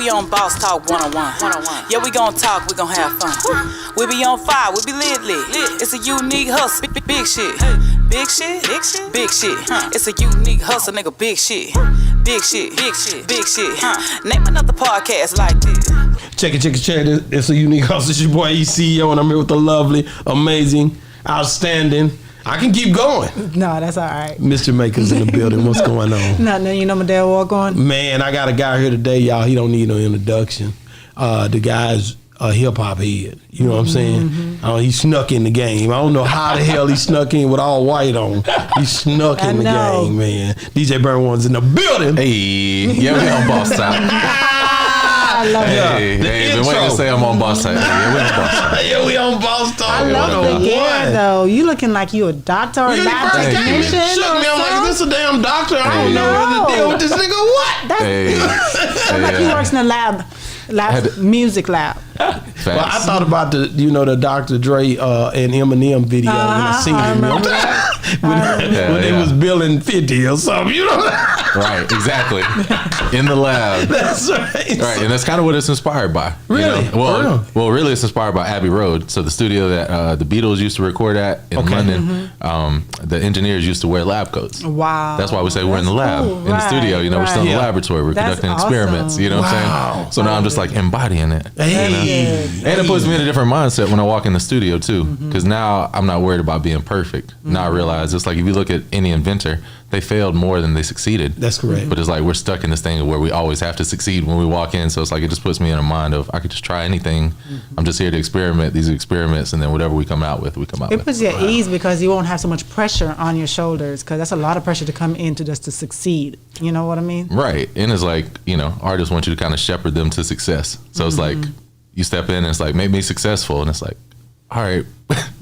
we on Boss Talk 101. Yeah, we gon' talk, we gon' have fun. We be on fire, we be lit. It's a unique hustle, big shit. Big shit, big shit, big shit. It's a unique hustle, nigga, big shit. Big shit, big shit, big shit. Name another podcast like this. Check it. It's a unique hustle. It's your boy ECO, and I'm here with the lovely, amazing, outstanding. I can keep going. No, that's all right. Mr. Maker's in the building. What's going on? Nothing. You know my dad walk on? Man, I got a guy here today, y'all. He don't need no introduction. The guy's a hip-hop head. You know what I'm saying? He snuck in the game. I don't know how the hell he snuck in with all white on. He snuck in the game, man. DJ Burn One's in the building. Hey, yeah, we on Boss Time. I love Hey, been waiting to say I'm on Boss Time. Yeah, we on Boss Time. Yeah, we on Boss Talk. I love the gear, though. You looking like you a doctor or lab technician Shook me. I'm like, is this a damn doctor? I don't I know what to know. deal with this nigga. What? Like he works in a lab music lab. Well, I thought about the Dr. Dre and Eminem video when I seen him. When they was billing 50 or something, Right, exactly. In the lab. That's right. Right, and that's kind of what it's inspired by. Really? You know? Well, really, it's inspired by Abbey Road. So the studio that the Beatles used to record at in London, the engineers used to wear lab coats. Wow. That's why we say we're in the lab, in the studio. We're still in the laboratory. We're That's conducting experiments. awesome. You know what I'm saying? So now I'm just like embodying it. Hey. And it puts me in a different mindset when I walk in the studio too, because now I'm not worried about being perfect. Now I realize it's like if you look at any inventor, they failed more than they succeeded. That's correct. But it's like we're stuck in this thing where we always have to succeed when we walk in. So it's like it just puts me in a mind of I could just try anything. I'm just here to experiment these experiments, and then whatever we come out with, we come out with. It puts you at ease because you won't have so much pressure on your shoulders, because that's a lot of pressure to come into just to succeed. You know what I mean? Right. And it's like, artists want you to kind of shepherd them to success. So it's like you step in and it's like, make me successful. And it's like, all right,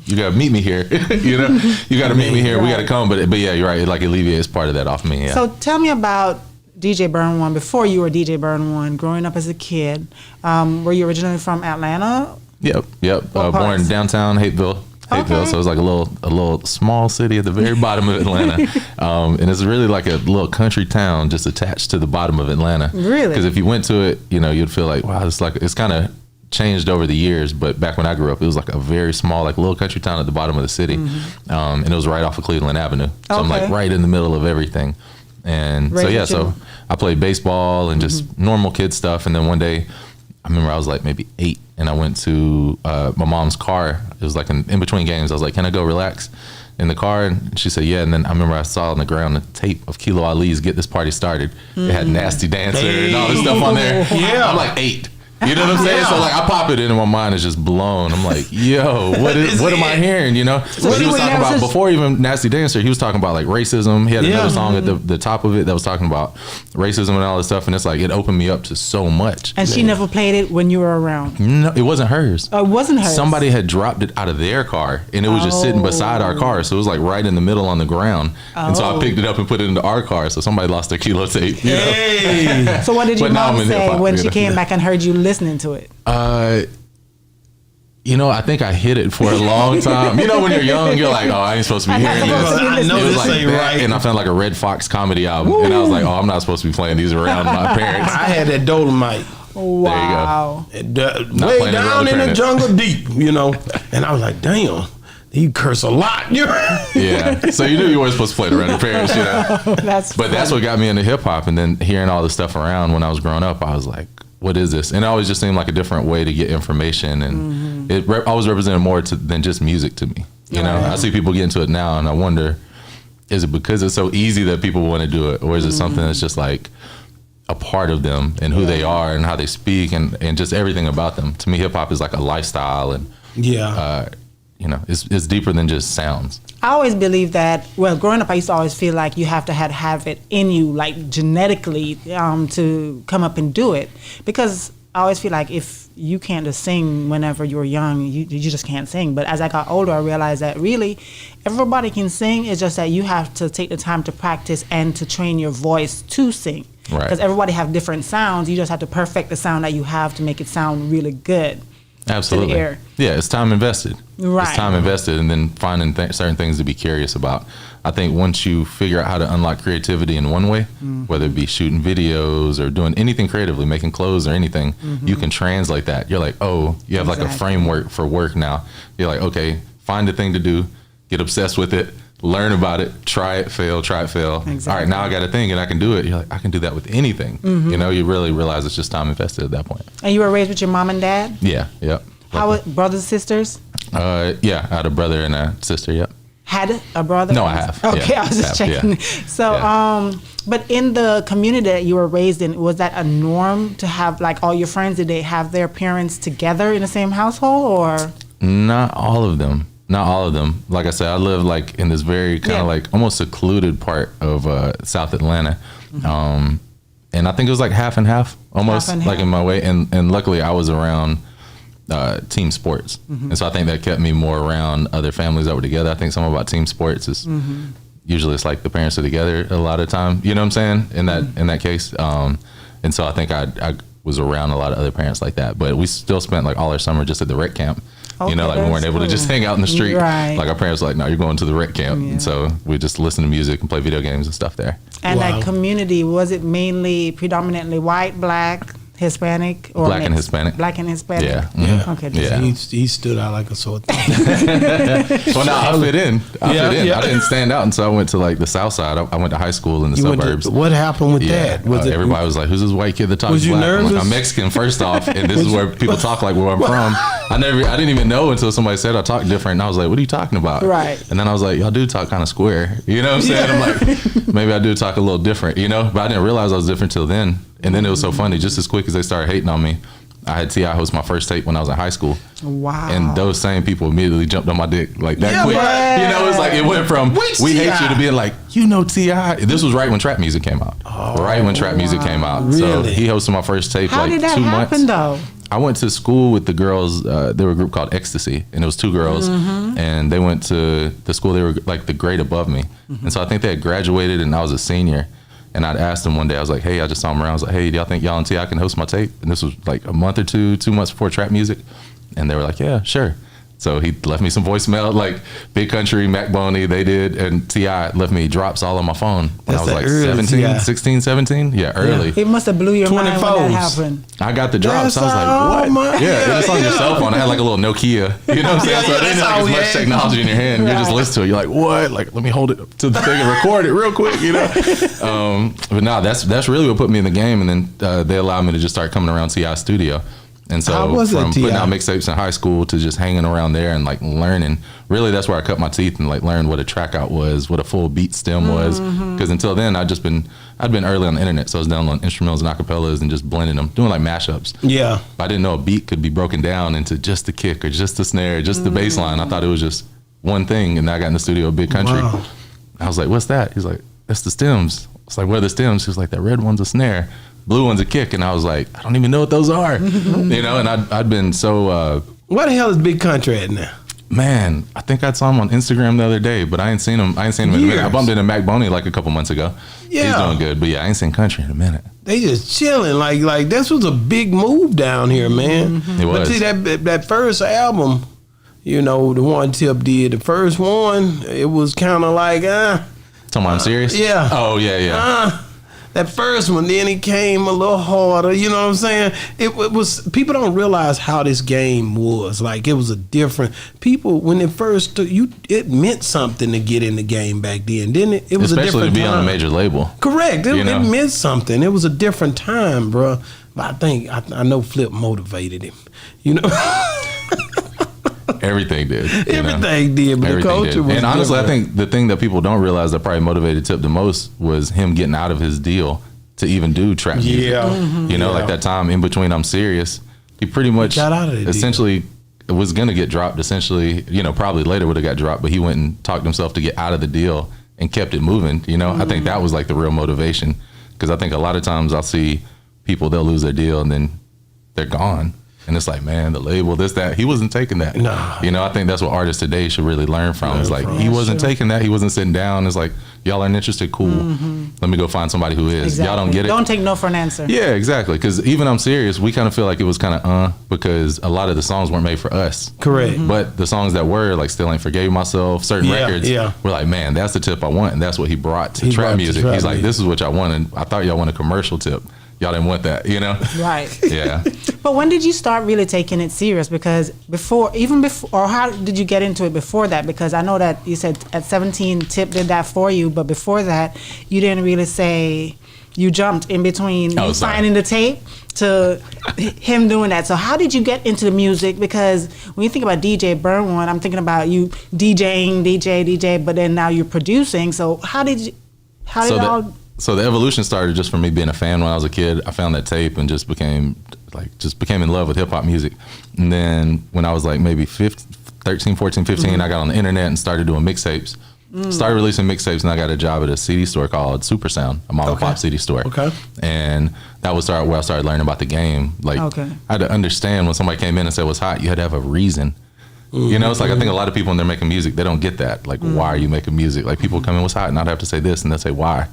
you got to meet me here. You got to meet me here. We got to come. But yeah, you're right. It like alleviates part of that off me. Yeah. So tell me about DJ Burn One before you were DJ Burn One, growing up as a kid. Were you originally from Atlanta? Yep. Born downtown Hapeville. Okay. So it's like a little small city at the very bottom of Atlanta, and it's really like a little country town just attached to the bottom of Atlanta. Really? Because if you went to it, you'd feel like, wow, it's kind of changed over the years. But back when I grew up, it was like a very small, like little country town at the bottom of the city, and it was right off of Cleveland Avenue. So I'm like right in the middle of everything, and so I played baseball and just normal kid stuff, and then one day, I remember I was like maybe 8, and I went to my mom's car. It was like in between games. I was like, can I go relax in the car? And she said, yeah. And then I remember I saw on the ground a tape of Kilo Ali's Get This Party Started. It had Nasty Dancer and all this stuff on there. Yeah. I'm like 8. You know what I'm saying? So like I pop it in and my mind is just blown. I'm like, yo, what am I hearing? So he was talking about, before even Nasty Dancer, he was talking about like racism. He had another song at the top of it that was talking about racism and all this stuff. And it's like, it opened me up to so much. And she never played it when you were around? No, it wasn't hers. Oh, it wasn't hers? Somebody had dropped it out of their car and it was just sitting beside our car. So it was like right in the middle on the ground. And so I picked it up and put it into our car. So somebody lost their Kilo tape. So what did your mom say when she came back and heard you listening to it? I think I hid it for a long time. When you're young, you're like, oh, I ain't supposed to be hearing this. I know it was this like ain't that, right. and I found like a Red Fox comedy album, and I was like, oh, I'm not supposed to be playing these around my parents. I had that Dolomite. Wow. There you go. Way down in the jungle deep, and I was like, damn. You curse a lot. Yeah. So you knew you weren't supposed to play it around your parents, That's what got me into hip hop, and then hearing all this stuff around when I was growing up, I was like, what is this? And it always just seemed like a different way to get information, and it always represented more than just music to me. I see people get into it now, and I wonder, is it because it's so easy that people want to do it, or is it something that's just like a part of them and who they are and how they speak and just everything about them? To me, hip hop is like a lifestyle, and it's deeper than just sounds. I always believe that, growing up, I used to always feel like you have to have it in you, like genetically, to come up and do it. Because I always feel like if you can't just sing whenever you're young, you just can't sing. But as I got older, I realized that really everybody can sing. It's just that you have to take the time to practice and to train your voice to sing. Right. Because everybody have different sounds. You just have to perfect the sound that you have to make it sound really good. Absolutely. to the air. Yeah, it's time invested. Right. It's time invested, and then finding certain things to be curious about. I think once you figure out how to unlock creativity in one way, whether it be shooting videos or doing anything creatively, making clothes or anything, you can translate that. You're like, oh, you have like a framework for work now. You're like, okay, find a thing to do, get obsessed with it, learn about it, try it, fail. Exactly. All right, now I got a thing and I can do it. You're like, I can do that with anything. You know, you really realize it's just time invested at that point. And you were raised with your mom and dad? Yeah, yep. How was brothers and sisters? Yeah, I had a brother and a sister, yep. Had a brother? No, I have. Okay, Yeah, I was just checking. yeah. So, but in the community that you were raised in, was that a norm to have like all your friends? Did they have their parents together in the same household, or? Not all of them. Not all of them. Like I said, I live like in this very kind of like almost secluded part of South Atlanta. And I think it was like half and half almost, Half and like half. in my way. And luckily I was around team sports. And so I think that kept me more around other families that were together. I think something about team sports is usually it's like the parents are together a lot of time. You know what I'm saying? In that case. And so I think I was around a lot of other parents like that. But we still spent like all our summer just at the rec camp. Okay, You know, like we weren't that's able to just cool. hang out in the street. Right. Like our parents were like, no, you're going to the rec camp. Yeah. And so we just listen to music and play video games and stuff there. And Wow. that community, was it mainly predominantly white, black, Hispanic, or Black and mixed? Hispanic. Black and Hispanic. Yeah. Yeah. Okay. Yeah. He stood out like a sore thumb. Well, no, I fit in. I Yeah, fit in. yeah. I didn't stand out until I went to like the South Side. I went to high school in the You went to- suburbs. what happened with Yeah, that? Was it everybody was like, "Who's this white kid that talks Was you black?" I'm like, nervous? I'm Mexican first off, and this is where people talk like where I'm from. I didn't even know until somebody said I talk different, and I was like, "What are you talking about?" Right. And then I was like, "Y'all do talk kind of square," you know what I'm saying? I'm like, maybe I do talk a little different, you know, but I didn't realize I was different till then. And then it was so funny, just as quick as they started hating on me. I had T.I. host my first tape when I was in high school. Wow. And those same people immediately jumped on my dick like that quick. right. You know, it's like it went from Which we hate T.I.? you to being like, you know T.I. This was right when trap music came out. Right when trap music came out. So Really? he hosted my first tape How like did that 2 happen, months. though? I went to school with the girls. They were a group called Ecstasy, and it was 2 girls. And they went to the school. They were like the grade above me. And so I think they had graduated, and I was a senior. And I'd asked them one day, I was like, hey, I just saw them around. I was like, hey, do y'all think y'all and T.I. can host my tape? And this was like a month or 2 months before trap music. And they were like, yeah, sure. So he left me some voicemail, like Big Country, Mac Boney, they did. And T.I. left me drops all on my phone when That's I was the like early 17, T.I. 16, 17. Yeah, early. It must have blew your mind when 24s. that happened. I got the drops. That's I was like, all what? my- Yeah, it was on your yeah. cell phone. I had like a little Nokia. You know what I'm saying? Yeah, So yeah, it didn't that's have all as we much had. technology in your hand. You just Right. listen to it. You're like, what? Like, let me hold it to the thing and record it real quick, you know? But no, that's really what put me in the game. And then they allowed me to just start coming around T.I.'s studio. And so How was it, from putting T.I.? out mixtapes in high school to just hanging around there and like learning, really that's where I cut my teeth and like learned what a track out was, what a full beat stem was. Because until then I'd been early on the internet. So I was downloading instrumentals and acapellas and just blending them, doing like mashups. Yeah. I didn't know a beat could be broken down into just the kick or just the snare, just the bass line. I thought it was just one thing. And then I got in the studio with Big Country. Wow. I was like, what's that? He's like, that's the stems. It's like, what are the stems? He was like, that red one's a snare, blue one's a kick. And I was like, I don't even know what those are. You know, and I'd been so, Where the hell is Big Country at now? man, I think I saw him on Instagram the other day, but I ain't seen him in a minute. I Years. bumped into Mac Boney like a couple months ago. He's Yeah. doing good. But yeah, I ain't seen Country in a minute. They just chilling. Like this was a big move down here, man. It But was. see that first album, you know, the one Tip did, the first one, it was kind of like, Talking about I'm serious? yeah. Oh, yeah. that first one, then it came a little harder. You know what I'm saying? It was, people don't realize how this game was. Like, it was a different, people, when it first took you, it meant something to get in the game back then, didn't it? It was a Especially different to be time. on a major label. Correct. It, You know? it meant something. It was a different time, bro. But I think, I know Flip motivated him. You know? Everything did. you know? Everything did, but the Everything culture did. was And honestly, different. I think the thing that people don't realize that probably motivated Tip the most was him getting out of his deal to even do trap music. Yeah. You know, Yeah. like that time in between I'm Serious, he pretty much got out of the deal. essentially was going to get dropped. Essentially, you know, probably later would have got dropped, but he went and talked himself to get out of the deal and kept it moving. You know, I think that was like the real motivation, because I think a lot of times I'll see people, they'll lose their deal and then they're gone. And it's like, man, the label, this, that, he wasn't taking that. Nah. You know, I think that's what artists today should really learn from. It's like, he wasn't taking that. He wasn't sitting down. It's like, y'all aren't interested. Cool. Let me go find somebody who is. Exactly. Y'all don't get it. Don't take no for an answer. Yeah, exactly. Because even I'm Serious, we kind of feel like it was kind of because a lot of the songs weren't made for us. Correct. But the songs that were, like Still Ain't Forgave Myself, certain records, we're like, man, that's the tip I want. And that's what he brought to trap music. He's like, this is what y'all want. And I thought y'all want a commercial tip. Y'all didn't want that, you know? Right. Yeah. But when did you start really taking it serious? Because before, or how did you get into it before that? Because I know that you said at 17, Tip did that for you, but before that, you didn't really say you jumped in between finding the tape to him doing that. So how did you get into the music? Because when you think about DJ Burn One, I'm thinking about you DJing, DJ, but then now you're producing. So So the evolution started just from me being a fan when I was a kid. I found that tape and just became in love with hip hop music. And then when I was like maybe 13, 14, 15, I got on the internet and started doing mixtapes. Started releasing mixtapes, and I got a job at a CD store called Super Sound, a mom and pop CD store. Okay. And that was where I started learning about the game. Like, I had to understand when somebody came in and said what's hot, you had to have a reason. You know, it's like I think a lot of people when they're making music, they don't get that. Like, why are you making music? Like, people come in, what's hot? And I'd have to say this, and they'll say why.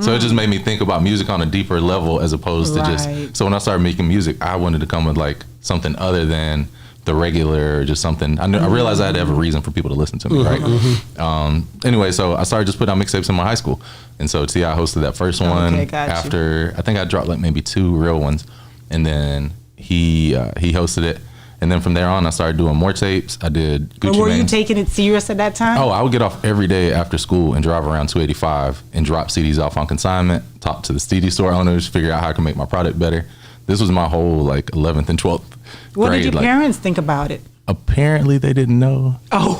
So it just made me think about music on a deeper level as opposed to just. So when I started making music, I wanted to come with like something other than the regular, or just something. I realized I had to have a reason for people to listen to me, right? Anyway, so I started just putting out mixtapes in my high school, and so T.I. hosted that first one. After I think I dropped like maybe 2 real ones, and then he hosted it. And then from there on, I started doing more tapes. I did Gucci Were Mane. you taking it serious at that time? Oh, I would get off every day after school and drive around 285 and drop CDs off on consignment, talk to the CD store owners, figure out how I can make my product better. This was my whole like 11th and 12th What grade. did your parents think about it? Apparently they didn't know. Oh,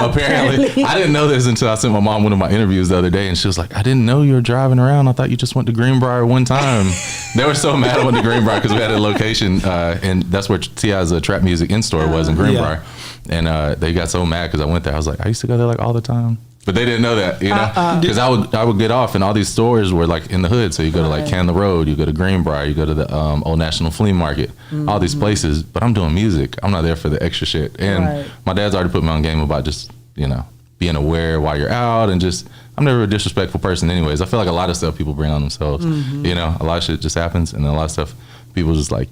apparently. I didn't know this until I sent my mom one of my interviews the other day, and she was like, I didn't know you were driving around. I thought you just went to Greenbrier one time. They were so mad I went to Greenbrier because we had a location, and that's where T.I.'s trap music in-store was in Greenbrier. And they got so mad because I went there. I was like, I used to go there like all the time. But they didn't know that, you know, because I would get off, and all these stores were like in the hood. So you go to like Candler Road, you go to Greenbrier, you go to the Old National Flea Market, all these places. But I'm doing music. I'm not there for the extra shit. And my dad's already put me on game about just, you know, being aware while you're out, and just, I'm never a disrespectful person anyways. I feel like a lot of stuff people bring on themselves, you know, a lot of shit just happens, and a lot of stuff people just like,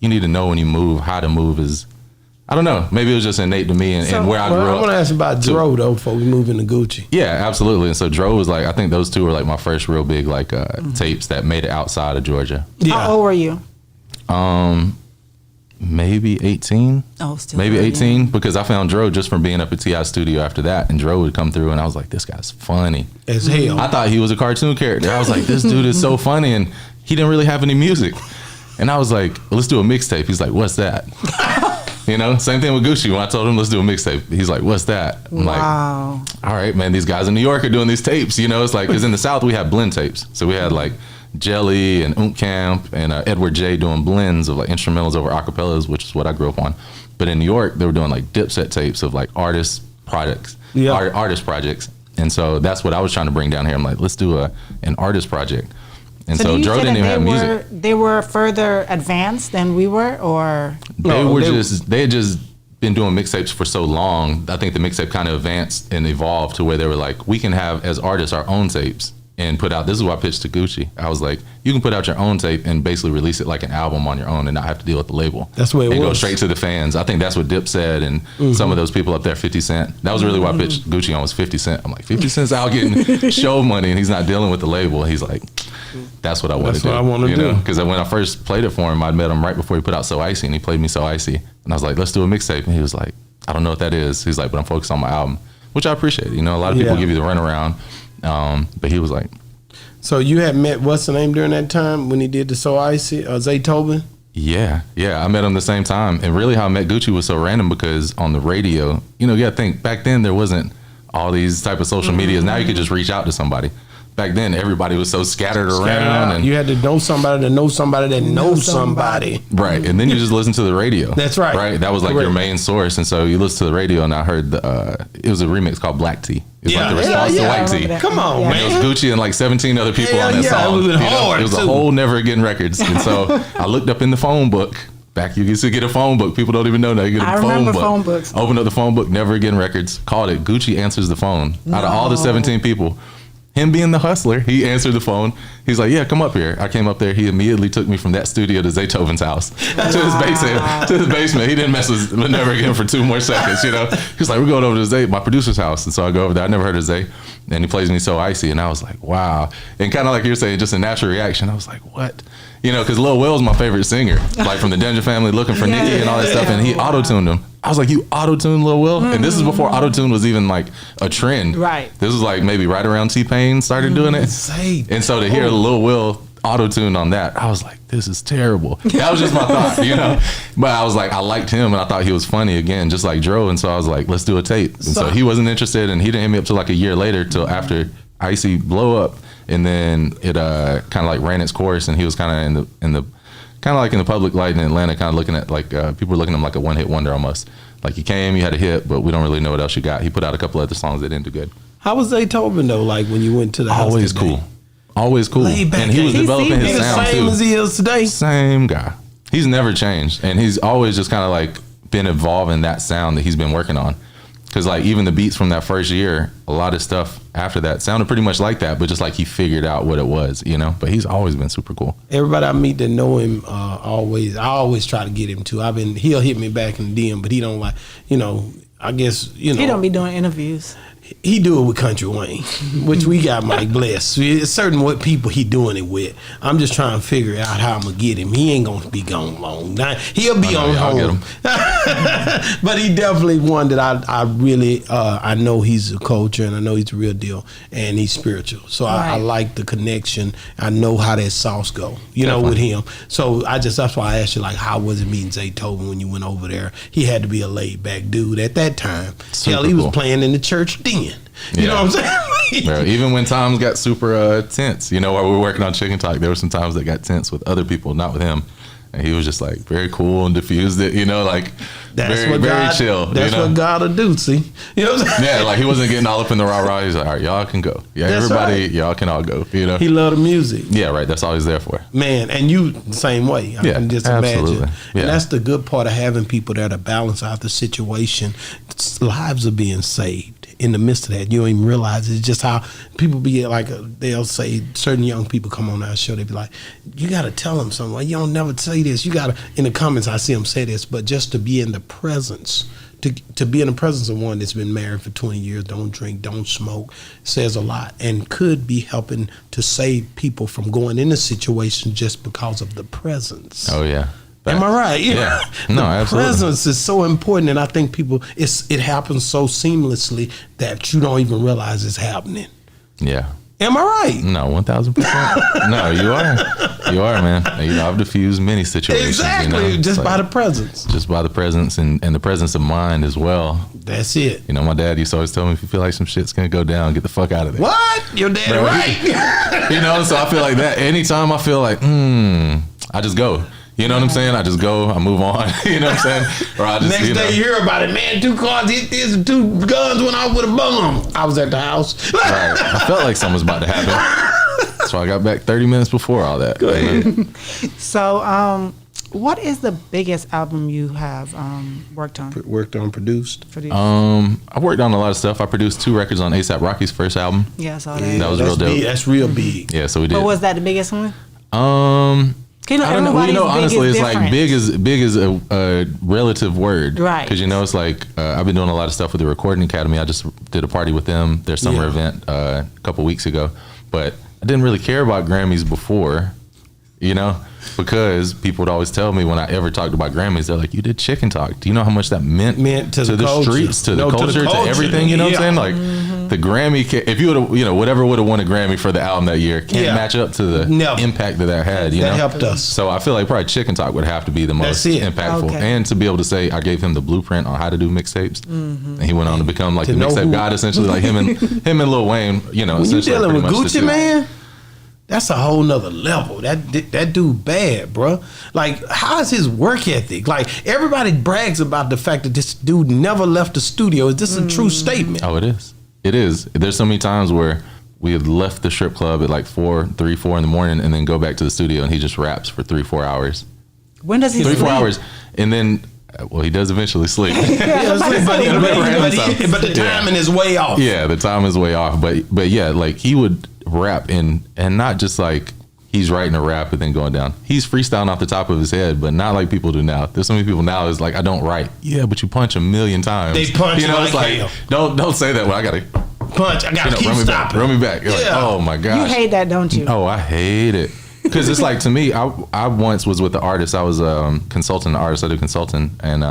you need to know when you move, how to move is, I don't know. Maybe it was just innate to me and where I grew up. I want to ask about Dro though before we move into Gucci. Yeah, absolutely. And so Dro was like, I think those two were like my first real big like tapes that made it outside of Georgia. Yeah. How old were you? Maybe 18. Oh, still maybe early, 18 because I found Dro just from being up at T.I.'s studio after that, and Dro would come through, and I was like, this guy's funny as hell. I thought he was a cartoon character. I was like, this dude is so funny, and he didn't really have any music. And I was like, well, let's do a mixtape. He's like, what's that? You know, same thing with Gucci. When I told him let's do a mixtape, he's like, what's that? I'm like, all right, man, these guys in New York are doing these tapes. You know, it's like, because in the South we had blend tapes. So we had like Jelly and Oomp Camp and Edward J doing blends of like instrumentals over acapellas, which is what I grew up on. But in New York, they were doing like Dipset tapes of like artist projects. And so that's what I was trying to bring down here. I'm like, let's do an artist project. And so Dro didn't even have music. They were further advanced than we were, or they had just been doing mixtapes for so long. I think the mixtape kind of advanced and evolved to where they were like, we can have as artists our own tapes and put out. This is what I pitched to Gucci. I was like, you can put out your own tape and basically release it like an album on your own and not have to deal with the label. That's what it was. And go straight to the fans. I think that's what Dip said, and some of those people up there, 50 Cent. That was really what I pitched Gucci on, was 50 Cent. I'm like, 50 Cent's out getting show money and he's not dealing with the label. He's like, that's what I want to do. That's what I want to do. Because when I first played it for him, I met him right before he put out So Icy, and he played me So Icy. And I was like, let's do a mixtape. And he was like, I don't know what that is. He's like, but I'm focused on my album, which I appreciate. You know, a lot of people give you the runaround. But he was like. So you had met, what's the name during that time when he did the So Icy, Zaytoven? Yeah. I met him the same time. And really how I met Gucci was so random because on the radio, you know, you gotta think, back then there wasn't all these type of social medias. Now you could just reach out to somebody. Back then, everybody was so scattered around. And you had to know somebody that knows somebody that knows somebody. Right. And then you just listen to the radio. That's right. Right. That was like your main source. And so you listen to the radio, and I heard it was a remix called Black Tea. It's like the response to White Tea. Come on, man. And it was Gucci and like 17 other people on that song. It was hard. It was a whole Never Again Records. And so I looked up in the phone book Back, you used to get a phone book. People don't even know now. You get a phone book. I remember phone books. Open up the phone book, Never Again Records. Called it. Gucci answers the phone. Out of all the 17 people, him being the hustler, he answered the phone. He's like, yeah, come up here. I came up there. He immediately took me from that studio to Zaytoven's house, to his basement. He didn't mess with Never Again for 2 more seconds, you know. He's like, we're going over to Zay, my producer's house. And so I go over there. I never heard of Zay. And he plays me So Icy. And I was like, wow. And kind of like you're saying, just a natural reaction. I was like, what? You know, because Lil Will's my favorite singer, like from the Danger Family, Looking for Nikki and all that stuff. And he auto-tuned him. I was like, you auto-tuned Lil Will? And this is before auto-tune was even like a trend. Right. This was like maybe right around T-Pain started doing it. And so to hear Lil Will auto-tuned on that, I was like, this is terrible. That was just my thought, you know. But I was like, I liked him and I thought he was funny again, just like Dro. And so I was like, let's do a tape. And so he wasn't interested, and he didn't hit me up till like a year later, till after Icy blow up. And then it kind of like ran its course, and he was kind of in the kind of like in the public light in Atlanta, kind of looking at like people were looking at him like a one-hit wonder almost. Like you came, you had a hit, but we don't really know what else you got. He put out a couple other songs that didn't do good. How was Zaytoven though? Like when you went to the house? Always cool. Always cool. And he was developing his sound too. Same as he is today. Same guy. He's never changed, and he's always just kind of like been evolving that sound that he's been working on. Because like even the beats from that first year, a lot of stuff after that sounded pretty much like that, but just like he figured out what it was, you know. But he's always been super cool. Everybody I meet that know him, I always try to get him to. He'll hit me back in the DM, but he don't like, you know. I guess you know he don't be doing interviews. He do it with Country Wayne, which we got Mike Bless. It's certain what people he doing it with. I'm just trying to figure out how I'm gonna get him. He ain't gonna be gone long. Now, he'll be on home. But he definitely one that I really I know he's a culture, and I know he's a real deal, and he's spiritual. So I like the connection. I know how that sauce go, you know, with him. So that's why I asked you, like, how was it meeting Zaytoven when you went over there? He had to be a laid back dude at that time. Hell, he was playing in the church then. You know what I'm saying? Bro, even when times got super tense, you know, while we were working on Chicken Talk, there were some times that got tense with other people, not with him. And he was just like very cool and diffused it, you know, like very chill. That's what God will do, see? You know what I'm saying? Yeah, like he wasn't getting all up in the rah-rah. He's like, all right, y'all can go. Yeah, that's everybody, y'all can all go, you know? He loved the music. Yeah, right. That's all he's there for. Man, and you the same way. I can just imagine. Yeah. And that's the good part of having people there to balance out the situation. Lives are being saved in the midst of that. You don't even realize it's just how people be like, they'll say, certain young people come on our show, they be like, you got to tell them something. You don't never say this. You got to, in the comments, I see them say this, but just to be in the presence, to be in the presence of one that's been married for 20 years, don't drink, don't smoke, says a lot, and could be helping to save people from going into situations just because of the presence. Oh, yeah. Am I right? Yeah. No, absolutely. Presence is so important, and I think people, it happens so seamlessly that you don't even realize it's happening. Yeah. Am I right? No, 1,000%. No, you are, man. You know, I've diffused many situations. Exactly, you know? just by the presence. Just by the presence and the presence of mind as well. That's it. You know, my dad used to always tell me, if you feel like some shit's gonna go down, get the fuck out of there. What? Your dad, Bro, right? You know, so I feel like that. Anytime I feel like, I just go. You know what I'm saying? I just go, I move on. You know what I'm saying? Or I just, next day you hear about it, man. 2 cars hit this and 2 guns went off with a bomb. I was at the house. Right. I felt like something was about to happen. So I got back 30 minutes before all that. Go ahead. So, what is the biggest album you have worked on? Produced. I've worked on a lot of stuff. I produced 2 records on A$AP Rocky's first album. Yeah, I saw that. That was real dope. That's real big. Yeah, so we did. But was that the biggest one? I don't know. You know, honestly, it's like big is a relative word, right? Because you know, it's like I've been doing a lot of stuff with the Recording Academy. I just did a party with them, their summer event, a couple weeks ago. But I didn't really care about Grammys before, you know, because people would always tell me when I ever talked about Grammys, they're like, "You did Chicken Talk. Do you know how much that meant to the culture. streets, to the culture, to everything?" You know what I'm saying? Like the Grammy, if you would have, you know, whatever would have won a Grammy for the album that year, can't match up to the impact that had. You know, helped us. So I feel like probably Chicken Talk would have to be the most impactful, and to be able to say I gave him the blueprint on how to do mixtapes, and he went on to become like the mixtape god, essentially, like him and Lil Wayne. You know, when you dealing with Gucci, man. That's a whole nother level. That dude bad, bro. Like, how is his work ethic? Like, everybody brags about the fact that this dude never left the studio. Is this a true statement? Oh, it is. It is. There's so many times where we had left the strip club at like 3, 4 in the morning, and then go back to the studio, and he just raps for 3, 4 hours. When does he 3-4 sleep? hours, and then. Well, he does eventually sleep. But the timing is way off. Yeah, the time is way off. But yeah, like he would rap and not just like he's writing a rap and then going down. He's freestyling off the top of his head, but not like people do now. There's so many people now is like, I don't write. Yeah, but you punch a million times. They punch it's like hell. don't say that. Well, I gotta punch. I gotta keep run me stopping. Back, run me back. You're like, oh my gosh. You hate that, don't you? Oh, I hate it. Because it's like, to me, I once was with the artist. I was consulting the artist. I do consulting, and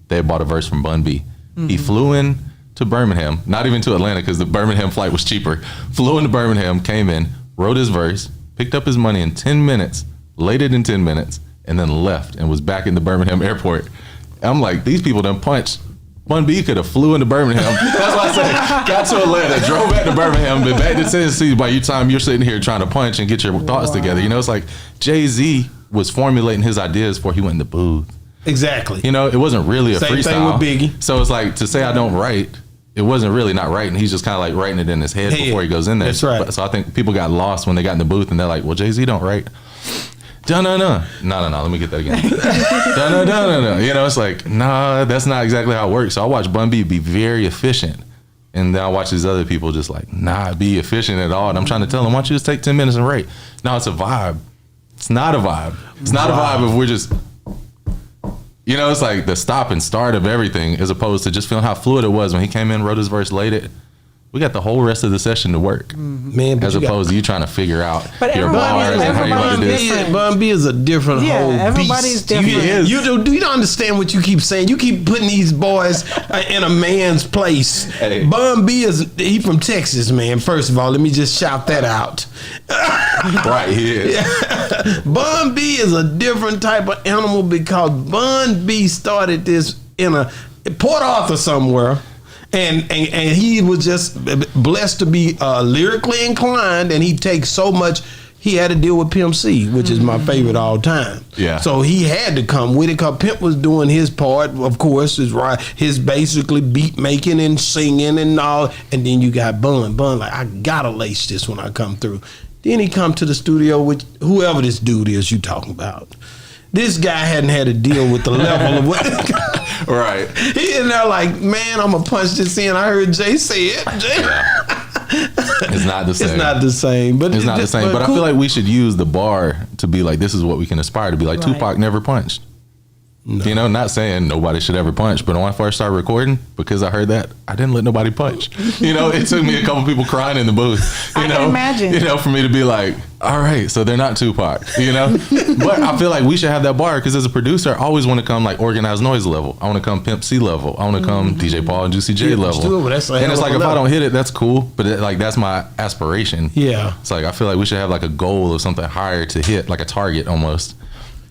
they had bought a verse from Bun B. He flew in to Birmingham, not even to Atlanta because the Birmingham flight was cheaper. Flew into Birmingham, came in, wrote his verse, picked up his money in 10 minutes, laid it in 10 minutes, and then left and was back in the Birmingham airport. I'm like, these people done punched. Bun B could have flew into Birmingham. That's why I said got to Atlanta, drove back to Birmingham, been back to Tennessee. By your time you're sitting here trying to punch and get your thoughts together, it's like Jay-Z was formulating his ideas before he went in the booth. Exactly. It wasn't really a Same freestyle. thing with Biggie. So it's like, to say I don't write, it wasn't really not writing. He's just kind of like writing it in his head before he goes in there. That's right. So I think people got lost when they got in the booth and they're like, well, Jay-Z don't write. No, let me get that again. No. It's like, nah, that's not exactly how it works. So I watch Bun B be very efficient. And then I watch these other people just like, be efficient at all. And I'm trying to tell them, why don't you just take 10 minutes and write? No, it's a vibe. It's not a vibe. It's not a vibe if we're just... it's like the stop and start of everything as opposed to just feeling how fluid it was when he came in, wrote his verse, laid it. We got the whole rest of the session to work. Man, as opposed to you trying to figure out But your bars and how you want to do it. Bun B is a different whole everybody's beast. different. You don't understand what you keep saying. You keep putting these boys in a man's place. Hey. Bun B he from Texas, man. First of all, let me just shout that out. Right, he is. Bun B is a different type of animal because Bun B started this in a Port Arthur somewhere. And he was just blessed to be lyrically inclined, and he takes so much. He had to deal with Pimp C, which is my favorite all time. Yeah. So he had to come with it because Pimp was doing his part, of course, his basically beat making and singing and all. And then you got Bun like, I gotta lace this when I come through. Then he come to the studio with whoever this dude is you talking about. This guy hadn't had to deal with the level of what. Right. He in there like, man, I'm gonna punch this in. I heard Jay say it. It's not the same. It's not the same. But it's not the same. But I feel like we should use the bar to be like, this is what we can aspire to be like. Right. Tupac never punched. No. Not saying nobody should ever punch, but when I first started recording, because I heard that, I didn't let nobody punch. It took me a couple people crying in the booth. I can imagine. For me to be like, all right, so they're not Tupac, But I feel like we should have that bar because as a producer, I always want to come like Organized Noise level. I want to come Pimp C level. I want to come DJ Paul and Juicy J level. And it's like, if I don't hit it, that's cool. But that's my aspiration. Yeah. It's like, I feel like we should have like a goal of something higher to hit, like a target almost,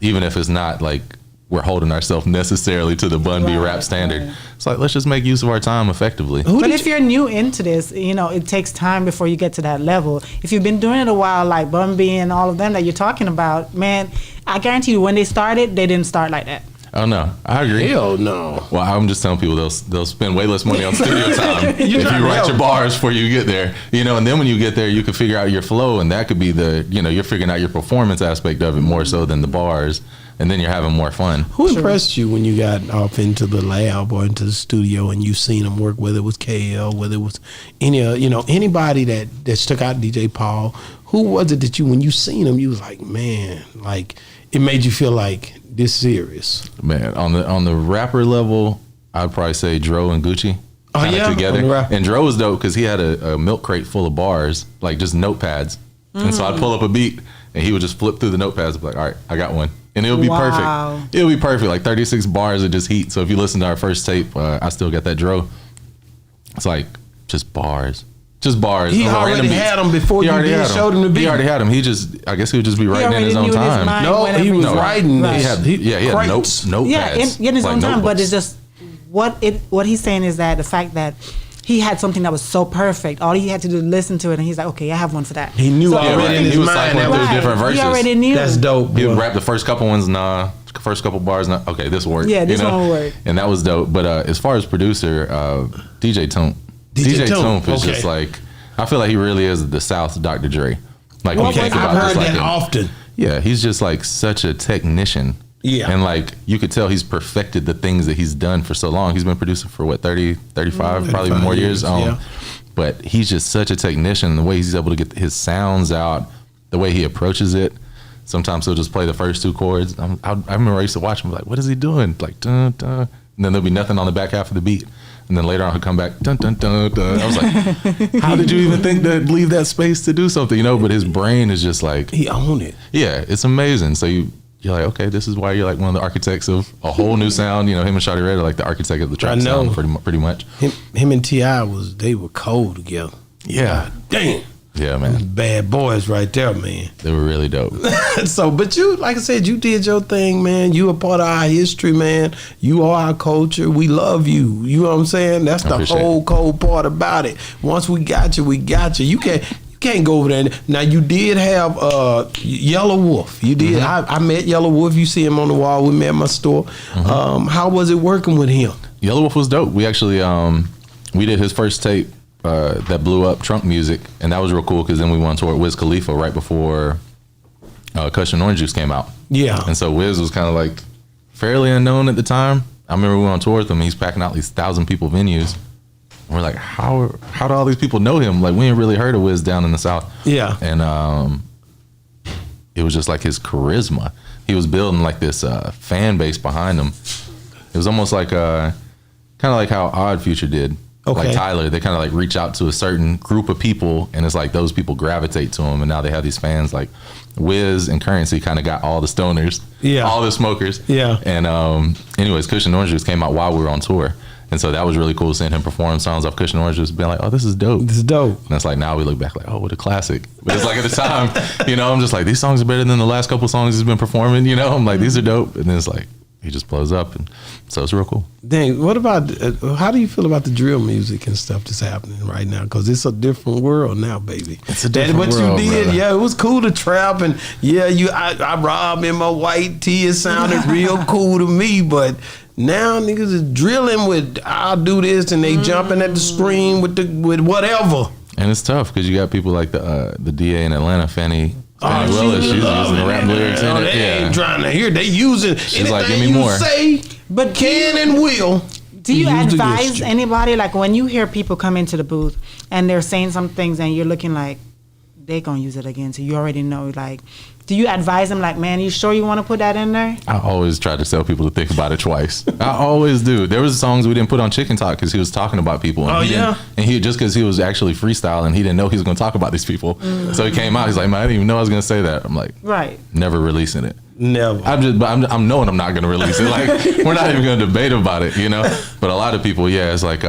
even if it's not like we're holding ourselves necessarily to the Bun B rap standard. Right. It's like, let's just make use of our time effectively. But if you're new into this, it takes time before you get to that level. If you've been doing it a while, like Bun B and all of them that you're talking about, man, I guarantee you when they started, they didn't start like that. Oh, no. I agree. Hell no. Well, I'm just telling people they'll spend way less money on studio time if you write your bars before you get there. And then when you get there, you can figure out your flow, and that could be you're figuring out your performance aspect of it more so than the bars. And then you're having more fun. Who impressed you when you got off into the lab or into the studio and you seen them work, whether it was KL, whether it was anybody that stuck out, DJ Paul? Who was it that when you seen them, you was like, man, like it made you feel like this serious? Man, on the rapper level, I'd probably say Dro and Gucci. Together. And Dro was dope because he had a milk crate full of bars, like just notepads. And so I'd pull up a beat and he would just flip through the notepads and be like, all right, I got one. And it'll be perfect. It'll be perfect. Like 36 bars of just heat. So if you listen to our first tape, I still got that Dro. It's like just bars. Just bars. He already had them before you showed him the beat. He already had them. I guess he would just be writing in his own time. He was writing. He had notepads. Yeah, in his own time. But it's just what he's saying is that the fact that he had something that was so perfect. All he had to do was listen to it, and he's like, okay, I have one for that. He knew already in his mind. He was cycling through different verses. He already knew. That's dope. He would rap the first couple ones, first couple bars, okay, this will work. Yeah, this one will work. And that was dope. But as far as producer, DJ Toomp. DJ Toomp is just like, I feel like he really is the South Dr. Dre. Like, I've heard that often. Yeah, he's just like such a technician. Yeah. And like you could tell he's perfected the things that he's done for so long. He's been producing for what, 30, 35, probably more years. But he's just such a technician. The way he's able to get his sounds out, the way he approaches it. Sometimes he'll just play the first 2 chords. I remember I used to watch him like, what is he doing? Like, dun, dun. And then there'll be nothing on the back half of the beat. And then later on he'll come back, dun, dun, dun, dun. I was like, how did you even think to leave that space to do something? You know, but his brain is just like. He owned it. Yeah, it's amazing. So you're like, okay, this is why you're like one of the architects of a whole new sound. You know, him and Shawty Red are like the architect of the trap sound pretty much. Him and T.I. they were cold together. Yeah. God damn. Yeah, man. Bad boys right there, man. They were really dope. So, but you, like I said, you did your thing, man. You a part of our history, man. You are our culture. We love you. You know what I'm saying? That's the whole cold part about it. Once we got you, we got you. You can't go over there. Now, you did have Yellow Wolf. You did. Mm-hmm. I met Yellow Wolf. You see him on the wall. We met at my store. Mm-hmm. How was it working with him? Yellow Wolf was dope. We actually we did his first tape that blew up, Trunk Music, and that was real cool because then we went on tour with Wiz Khalifa right before Kush and Orange Juice came out. Yeah. And so Wiz was kind of like fairly unknown at the time. I remember we went on tour with him. He's packing out these 1,000 people venues. And we're like, how do all these people know him? Like, we ain't really heard of Wiz down in the South. Yeah. And it was just like his charisma. He was building like this fan base behind him. It was almost like kind of like how Odd Future did. Okay. Like Tyler, they kind of like reach out to a certain group of people, and it's like those people gravitate to him, and now they have these fans. Like Wiz and Currency kind of got all the stoners, all the smokers. Yeah. And anyways, Kush and Orange Juice came out while we were on tour, and so that was really cool seeing him perform songs off Kush and Orange Juice, being like, oh, this is dope. This is dope. And it's like now we look back like, oh, what a classic. But it's like at the time, you know, I'm just like, these songs are better than the last couple songs he's been performing. You know, I'm like, these are dope, and then it's like he just blows up, and so it's real cool. Dang, what about, how do you feel about the drill music and stuff that's happening right now? Because it's a different world now, baby. It's a different world, what you did, brother. yeah, it was cool to trap, and yeah, I robbed in my white tee, it sounded real cool to me, but now niggas is drilling with, I'll do this, and they jumping at the screen with whatever. And it's tough, because you got people like the DA in Atlanta, Fannie Willis, she's using the rap lyrics in it. They ain't trying to hear. They using she's like, give me more. Say, but can and will. Do you advise anybody, like when you hear people come into the booth and they're saying some things and you're looking like they're gonna use it again, so you already know, like, do you advise them like, man, you sure you want to put that in there? I always try to tell people to think about it twice. I always do. There was songs we didn't put on Chicken Talk because he was talking about people. And he just because he was actually freestyling, he didn't know he was going to talk about these people. Mm-hmm. So he came out. He's like, man, I didn't even know I was going to say that. I'm like, right, never releasing it. Never. I'm knowing I'm not going to release it. Like, we're not even going to debate about it, you know. But a lot of people, it's like,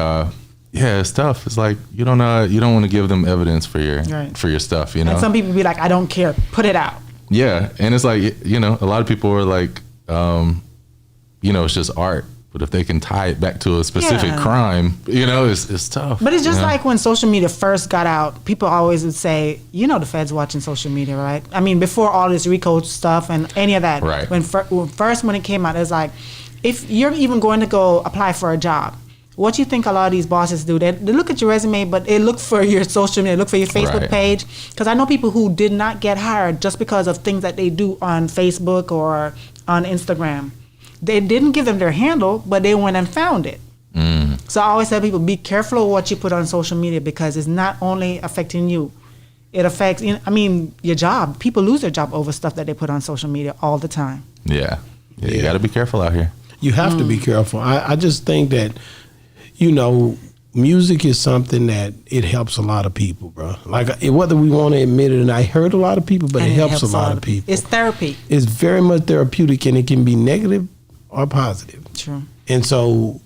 it's tough. It's like you don't want to give them evidence for your stuff, you know. And some people be like, I don't care, put it out. Yeah, and it's like, you know, a lot of people are like, you know, it's just art. But if they can tie it back to a specific crime, you know, it's tough. But it's just like when social media first got out, people always would say, you know, the feds watching social media, right? I mean, before all this RICO stuff and any of that. Right. When it came out, it's like, if you're even going to go apply for a job, what you think a lot of these bosses do? They look at your resume, but they look for your social media, look for your Facebook page. Because I know people who did not get hired just because of things that they do on Facebook or on Instagram. They didn't give them their handle, but they went and found it. Mm. So I always tell people, be careful of what you put on social media because it's not only affecting you. It affects, your job. People lose their job over stuff that they put on social media all the time. Yeah. You got to be careful out here. You have to be careful. I just think that, you know, music is something that it helps a lot of people, bro. Like, whether we want to admit it, and I hurt a lot of people, but it helps a lot of people. It's therapy. It's very much therapeutic, and it can be negative or positive. True. And so,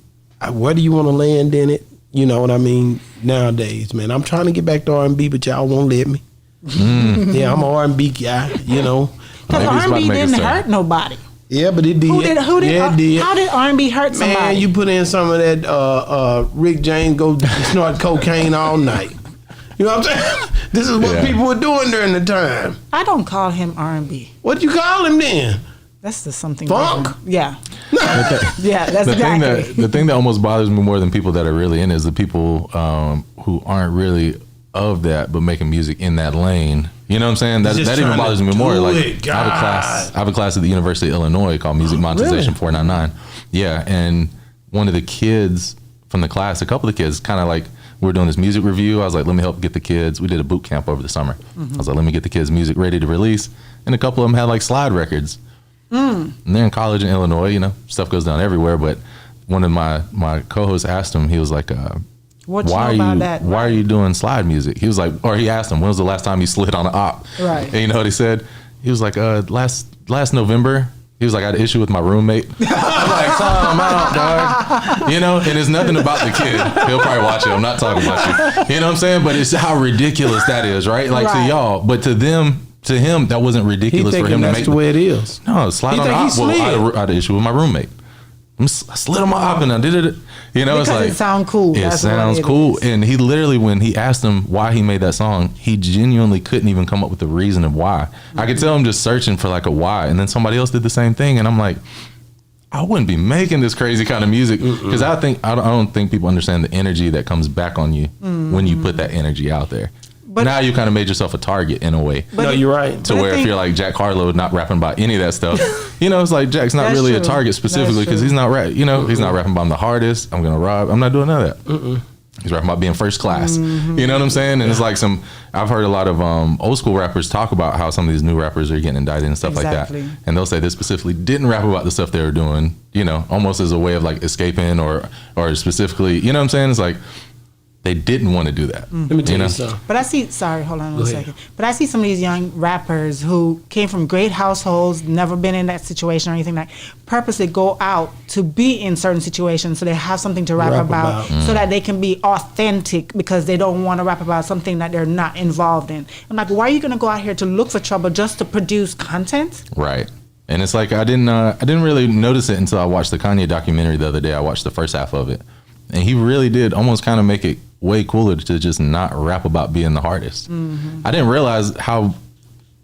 whether you want to land in it, you know what I mean, nowadays, man. I'm trying to get back to R&B, but y'all won't let me. Yeah, I'm an R&B guy, you know. Because R&B didn't hurt nobody. Yeah, but it did. Who did? It did. How did R&B hurt somebody? Man, you put in some of that Rick James go snort cocaine all night. You know what I'm saying? This is what people were doing during the time. I don't call him R&B. What you call him then? That's just something funk. Different. Yeah. Yeah, that's exactly. The thing that almost bothers me more than people that are really in is the people who aren't really of that but making music in that lane. You You know what I'm saying? That Just even trying bothers to me more. do Like it, I have a class at the University of Illinois called Music Monetization 499. Yeah, and one of the kids from the class, a couple of the kids, kind of like, we were doing this music review. I was like, let me help get the kids. We did a boot camp over the summer. I was like, let me get the kids music ready to release. And a couple of them had like slide records. And they're in college in Illinois, you know, stuff goes down everywhere. But one of my co-hosts asked him, he was like, why are you doing slide music? He was like, or he asked him, when was the last time you slid on an op? Right. And you know what he said? He was like, last November. He was like, I had an issue with my roommate. I'm like, calm out, dog. You know, and it's nothing about the kid. He'll probably watch it. I'm not talking about you. You know what I'm saying? But it's how ridiculous that is, right? Like to y'all, but to him, that wasn't ridiculous for him to make. That's the way it is. No, slide on the op. Well, I had an issue with my roommate. I slid on my op and I did it. You know, because it's like it sounds cool. It sounds cool. And he literally, when he asked him why he made that song, he genuinely couldn't even come up with the reason of why. I could tell him just searching for like a why, and then somebody else did the same thing, and I'm like, I wouldn't be making this crazy kind of music because I don't think people understand the energy that comes back on you when you put that energy out there. But now you kind of made yourself a target in a way. No, you're right. To where if you're like Jack Harlow not rapping about any of that stuff, you know, it's like Jack's not really a target specifically because he's not he's not rapping about I'm the hardest, I'm gonna rob. I'm not doing none of that. He's rapping about being first class. You know what I'm saying? And it's like I've heard a lot of old school rappers talk about how some of these new rappers are getting indicted and stuff like that. And they'll say they specifically didn't rap about the stuff they were doing, you know, almost as a way of like escaping or specifically, you know what I'm saying? It's like, they didn't want to do that. Let me tell you something. But I see, hold on one second. But I see some of these young rappers who came from great households, never been in that situation or anything, like purposely go out to be in certain situations so they have something to rap about. So that they can be authentic because they don't want to rap about something that they're not involved in. I'm like, why are you going to go out here to look for trouble just to produce content? Right. And it's like, I didn't really notice it until I watched the Kanye documentary the other day. I watched the first half of it. And he really did almost kind of make it way cooler to just not rap about being the hardest. I didn't realize how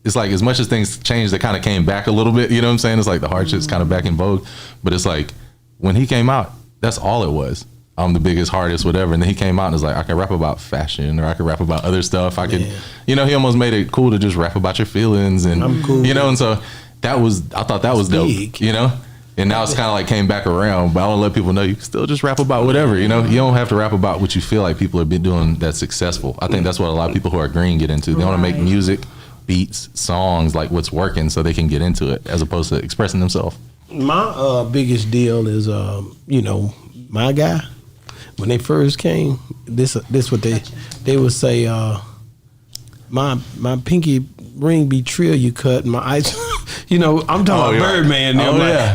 it's like, as much as things changed, they kind of came back a little bit. You know what I'm saying? It's like the hard shit's kind of back in vogue. But it's like, when he came out, that's all it was. I'm the biggest, hardest, whatever. And then he came out and was like, I can rap about fashion or I can rap about other stuff. I could, you know, he almost made it cool to just rap about your feelings. And, I'm cool. You know, and so I thought that was dope, you know? And now it's kind of like came back around, but I want to let people know you can still just rap about whatever, you know? You don't have to rap about what you feel like people have been doing that's successful. I think that's what a lot of people who are green get into. They want to make music, beats, songs, like what's working so they can get into it as opposed to expressing themselves. My biggest deal is, you know, my guy, when they first came, this what they would say, my pinky ring be trill you cut and my eyes, you know, I'm talking about Birdman.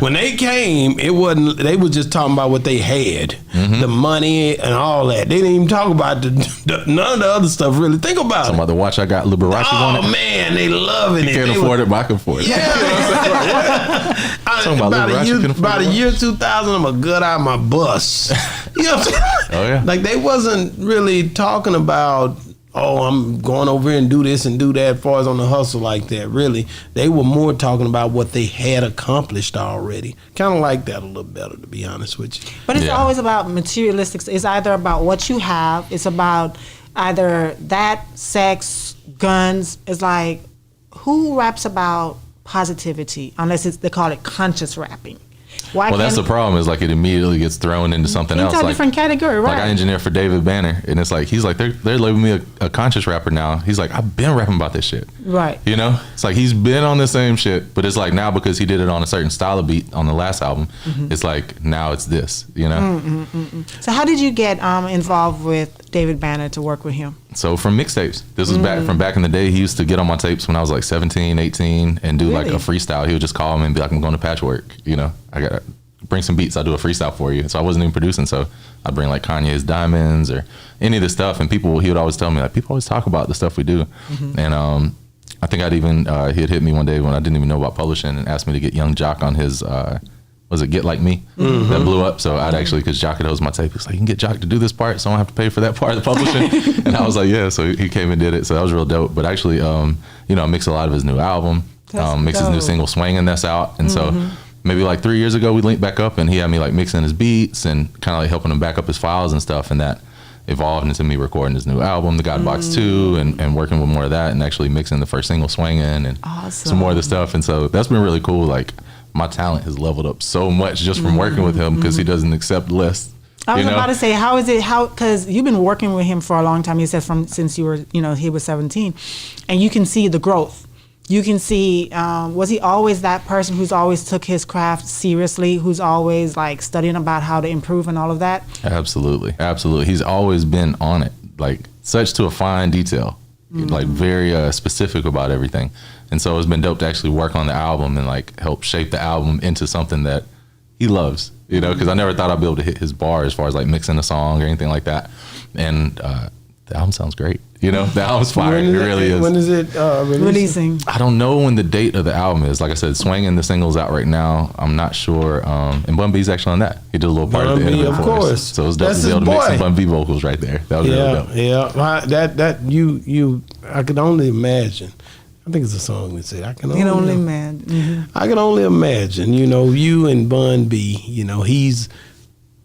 When they came, it wasn't, they was just talking about what they had, the money and all that. They didn't even talk about none of the other stuff really. Think about talking about the watch I got, Liberace on it. Oh man, they loving it. Can't afford it, but I can afford it. Yeah. About a year 2000, I'm gonna gut out my bus. You know what I'm saying? Oh yeah. Like they wasn't really talking about, oh, I'm going over here and do this and do that as far as on the hustle like that. Really, they were more talking about what they had accomplished already. Kind of like that a little better, to be honest with you. But it's always about materialistic. It's either about what you have. It's about either that, sex, guns. It's like, who raps about positivity unless they call it conscious rapping? Well, that's the problem. Is like it immediately gets thrown into something else. Into a different category, right? Like I engineer for David Banner, and it's like he's like they're labeling me a conscious rapper now. He's like, I've been rapping about this shit, right? You know, it's like he's been on the same shit, but it's like now because he did it on a certain style of beat on the last album, it's like now it's this, you know. So how did you get involved with David Banner to work with him? So from mixtapes. This was back in the day. He used to get on my tapes when I was like 17, 18 and do like a freestyle. He would just call me and be like, I'm going to Patchwork. You know, I got to bring some beats. I'll do a freestyle for you. So I wasn't even producing. So I'd bring like Kanye's Diamonds or any of the stuff. And he would always tell me like, people always talk about the stuff we do. And I think he had hit me one day when I didn't even know about publishing and asked me to get Young Jock on his, was it Get Like Me? That blew up. So I'd actually, because Jock had hosted my tape, he's like, you can get Jock to do this part so I don't have to pay for that part of the publishing. And I was like, yeah. So he came and did it. So that was real dope. But actually, you know, I mix a lot of his new album, mix his new single Swangin' that's out. And so maybe like 3 years ago we linked back up, and he had me like mixing his beats and kind of like helping him back up his files and stuff, and that evolved into me recording his new album, The God Box 2, and working with more of that, and actually mixing the first single, Swingin', and some more of the stuff. And so that's been really cool. Like, my talent has leveled up so much just from working with him, because he doesn't accept less. I was about to say, how is it, because you've been working with him for a long time, you said since you were, he was 17, and you can see the growth. You can see, was he always that person who's always took his craft seriously, who's always like studying about how to improve and all of that? Absolutely. He's always been on it, like such to a fine detail, like very specific about everything. And so it's been dope to actually work on the album and like help shape the album into something that he loves, because I never thought I'd be able to hit his bar as far as like mixing a song or anything like that. And the album sounds great. The album's fire. It really is. When is it releasing? I don't know when the date of the album is. Like I said, Swingin', the single's out right now. I'm not sure. And Bun B's actually on that. He did a little part at the end of it for us. So it was dope to be able to mix some Bun B vocals right there. That was really dope. Yeah. I could only imagine. I think it's a song that said, I can only imagine. Mm-hmm. I can only imagine, you and Bun B, he's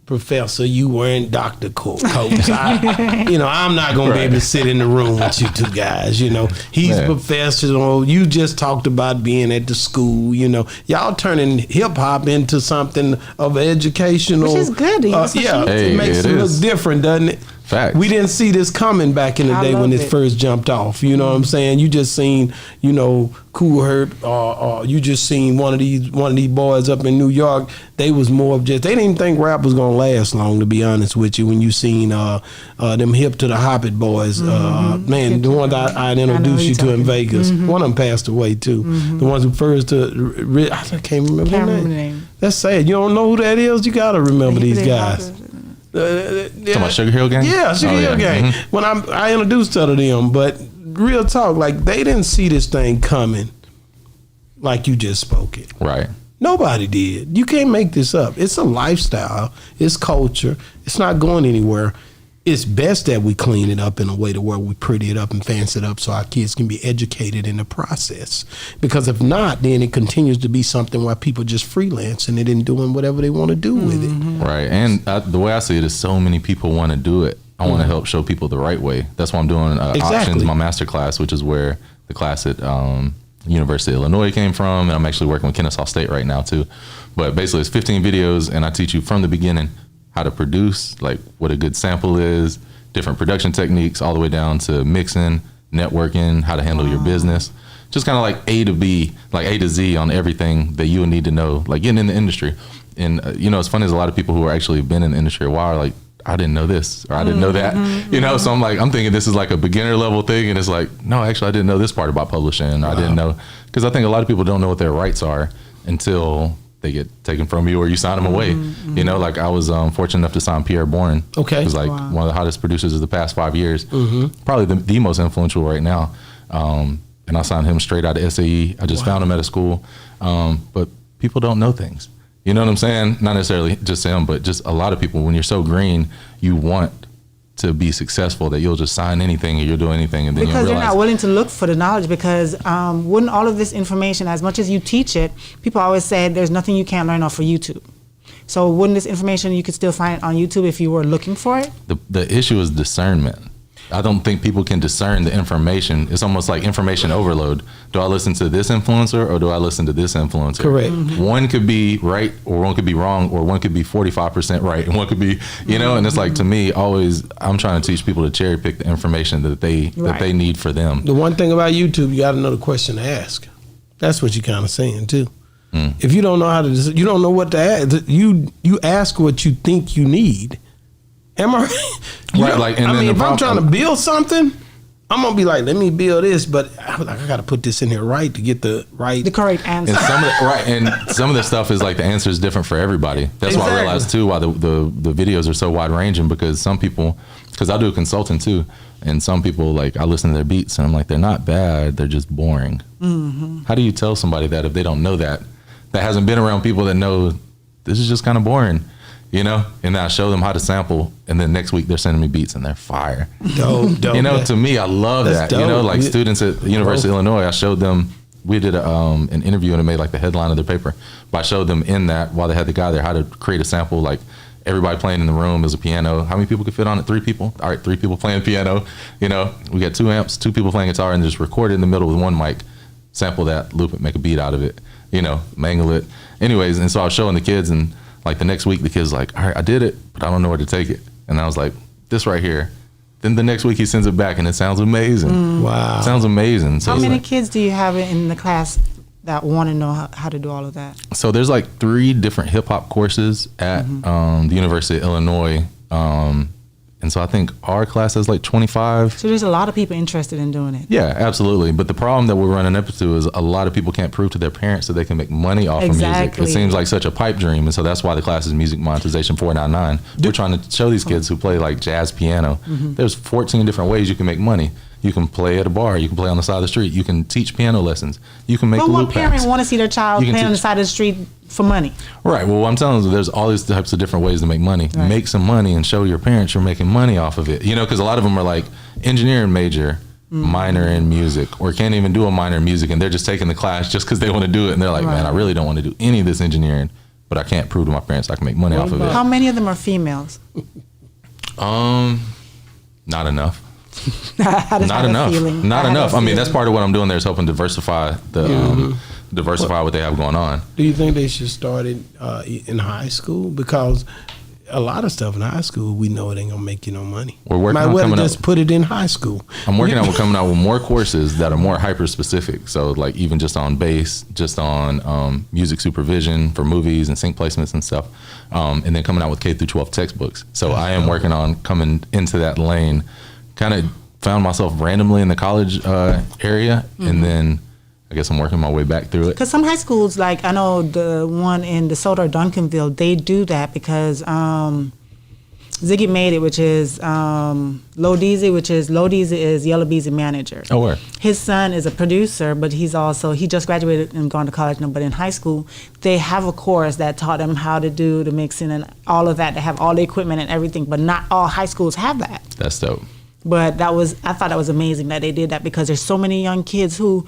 professor, you weren't Dr. Coates. I'm not going to be able to sit in the room with you two guys, He's professor, you just talked about being at the school, Y'all turning hip-hop into something of educational. Which is good. It makes it look different, doesn't it? Facts. We didn't see this coming back in the day when it first jumped off. You know what I'm saying? You just seen, Cool Herc, or you just seen one of these boys up in New York. They was more of just, they didn't even think rap was gonna last long, to be honest with you. When you seen them Hip to the Hobbit boys, man, the ones I introduced you to in Vegas. One of them passed away too. The ones who first I can't remember their name. That's sad. You don't know who that is. You gotta remember these guys. Talking about Sugar Hill Gang? Yeah, Sugar Hill Gang. When I introduced her to them, but real talk, like they didn't see this thing coming like you just spoke it. Right. Nobody did. You can't make this up. It's a lifestyle. It's culture. It's not going anywhere. It's best that we clean it up in a way to where we pretty it up and fancy it up so our kids can be educated in the process. Because if not, then it continues to be something where people just freelancing it and doing whatever they want to do with it. Right. And the way I see it is so many people want to do it. I want to help show people the right way. That's why I'm doing Options, my master class, which is where the class at University of Illinois came from. And I'm actually working with Kennesaw State right now too. But basically it's 15 videos, and I teach you from the beginning how to produce, like what a good sample is, different production techniques, all the way down to mixing, networking, how to handle your business. Just kind of like A to B, like A to Z on everything that you would need to know, like getting in the industry. And, it's funny, there's a lot of people who are actually been in the industry a while are like, I didn't know this, or I didn't know that, So I'm thinking this is like a beginner level thing. And it's like, no, actually, I didn't know this part about publishing. I didn't know, because I think a lot of people don't know what their rights are until they get taken from you or you sign them away. Like I was fortunate enough to sign Pierre Bourne. Okay. Who's like one of the hottest producers of the past 5 years. Probably the most influential right now. And I signed him straight out of SAE. I just found him at a school. But people don't know things. You know what I'm saying? Not necessarily just him, but just a lot of people, when you're so green, you want to be successful that you'll just sign anything or you'll do anything, and then because you're not willing to look for the knowledge. Because wouldn't all of this information, as much as you teach it, people always say there's nothing you can't learn off of YouTube. So wouldn't this information, you could still find it on YouTube if you were looking for it? The issue is discernment. I don't think people can discern the information. It's almost like information overload. Do I listen to this influencer or do I listen to this influencer? Correct. One could be right or one could be wrong, or one could be 45% right and one could be, and it's like, to me, always, I'm trying to teach people to cherry pick the information that they need for them. The one thing about YouTube, you got another question to ask. That's what you're kind of saying too. If you don't know how to, you don't know what to ask. You ask what you think you need. Am I right? Right, like, and then if I'm trying to build something, I'm gonna be like, let me build this, but I got to put this in here right to get the correct answer. And some of the stuff is like the answer is different for everybody. That's why I realized too why the videos are so wide ranging, because some people, because I do consulting too, and some people, like, I listen to their beats and I'm like, they're not bad, they're just boring. How do you tell somebody that if they don't know that hasn't been around people that know this is just kind of boring? And then I show them how to sample, and then next week they're sending me beats and they're fire. Dope. To me, I love that. Dope. Like students at the University of Illinois, I showed them we did an interview and it made like the headline of their paper. But I showed them in that while they had the guy there how to create a sample, like everybody playing in the room is a piano. How many people could fit on it? 3 people. All right, 3 people playing piano. You know, we got 2 amps, 2 people playing guitar, and just record it in the middle with 1 mic, sample that, loop it, make a beat out of it, you know, mangle it. Anyways, and so I was showing the kids, and like the next week the kid's like, all right, I did it, but I don't know where to take it. And I was like, this right here. Then the next week he sends it back and it sounds amazing. Wow. It sounds amazing. So How many like, kids do you have in the class that want to know how to do all of that? so there's like 3 different hip hop courses at the University of Illinois. And so I think our class has like 25. So there's a lot of people interested in doing it. Yeah, absolutely. But the problem that we're running up to is a lot of people can't prove to their parents that they can make money off of music. Exactly. It seems like such a pipe dream. And so that's why the class is Music Monetization 499. We're trying to show these kids who play like jazz piano. There's 14 different ways you can make money. You can play at a bar. You can play on the side of the street. You can teach piano lessons. You can make But loop what parent packs. want to see their child You can playing on the teach- side of the street for money? Right. Well, I'm telling you, there's all these types of different ways to make money. Right. Make some money and show your parents you're making money off of it. You know, because a lot of them are like engineering major, minor in music, or can't even do a minor in music, and they're just taking the class just because they want to do it. And they're like, man, I really don't want to do any of this engineering, but I can't prove to my parents I can make money off of it. How many of them are females? Not enough. I just Not had a enough. feeling. Not I had a enough. I mean, feeling. that's part of what I'm doing there is helping diversify the diversify what they have going on. Do you think they should start it in high school? Because a lot of stuff in high school, we know it ain't gonna make you no money. We're working Might on well coming just up. put it in high school. I'm working on coming out with more courses that are more hyper specific. So like even just on bass, just on music supervision for movies and sync placements and stuff, and then coming out with K through 12 textbooks. So I am working on coming into that lane. Kind of found myself randomly in the college area, and then I guess I'm working my way back through it. Because some high schools, like I know the one in DeSoto or Duncanville, they do that because Ziggy Made It, which is Low Deezy is Yellow Beezy manager. Oh, where? His son is a producer, but he just graduated and gone to college now. But in high school, they have a course that taught them how to do the mixing and all of that. They have all the equipment and everything, but not all high schools have that. That's dope. But I thought that was amazing that they did that because there's so many young kids who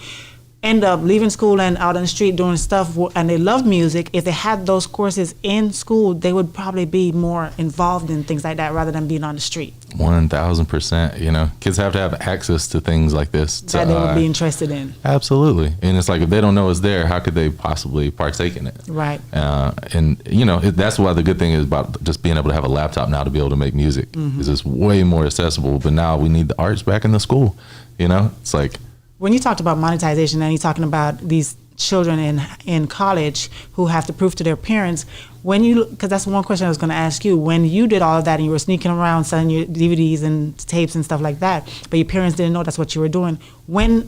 end up leaving school and out on the street doing stuff and they love music. If they had those courses in school, they would probably be more involved in things like that rather than being on the street. 1000%. You know, kids have to have access to things like this. That they would be interested in. Absolutely. And it's like if they don't know it's there, how could they possibly partake in it? Right. And you know, that's why the good thing is about just being able to have a laptop now to be able to make music is it's way more accessible. But now we need the arts back in the school. You know, it's like, When you talked about monetization and you're talking about these children in college who have to prove to their parents, because that's one question I was going to ask you, when you did all of that and you were sneaking around selling your DVDs and tapes and stuff like that, but your parents didn't know that's what you were doing,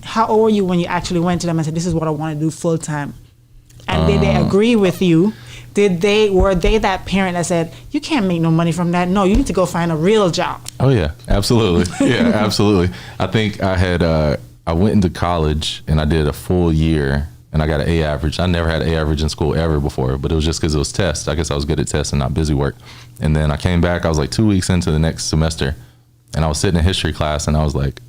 how old were you when you actually went to them and said, this is what I want to do full time? And did they agree with you? Were they that parent that said, you can't make no money from that? No, you need to go find a real job. oh yeah, absolutely. Yeah, absolutely. I think I went into college and I did a full year and I got an A average. I never had an A average in school ever before, but it was just because it was tests. I guess I was good at tests and not busy work. And then I came back, I was like 2 weeks into the next semester and I was sitting in history class and I was like,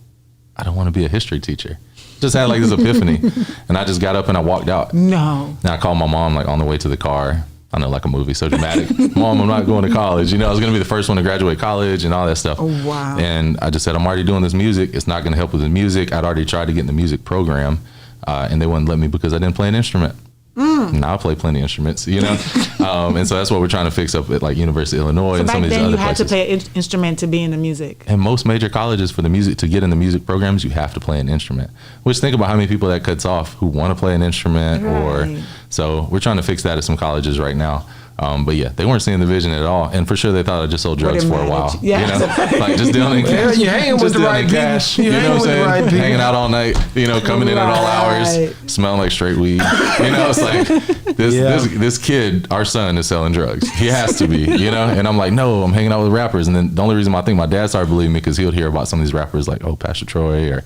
I don't want to be a history teacher. Just had like this epiphany. And I just got up and I walked out. No. And I called my mom like on the way to the car. I know, like a movie, so dramatic. Mom, I'm not going to college. You know, I was going to be the first one to graduate college and all that stuff. Oh, wow. And I just said, I'm already doing this music. It's not going to help with the music. I'd already tried to get in the music program, and they wouldn't let me because I didn't play an instrument. Now I play plenty of instruments, you know? And so that's what we're trying to fix up at like University of Illinois So and back some of these then other you had places. to play an instrument to be in the music. And most major colleges for the music, to get in the music programs, you have to play an instrument. Which think about how many people that cuts off who want to play an instrument Right. so we're trying to fix that at some colleges right now. But yeah, they weren't seeing the vision at all. And for sure they thought I just sold drugs for a while. Yeah. You know? Like just dealing in Well, cash. you hanging with just the dealing right in people. cash. You You know hanging what I'm with the saying? right people. Hanging out all night, you know, coming in at all hours, Right. smelling like straight weed. You know, it's like this kid, our son, is selling drugs. He has to be, you know? And I'm like, no, I'm hanging out with rappers. And then the only reason I think my dad started believing me because he would hear about some of these rappers like, oh, Pastor Troy or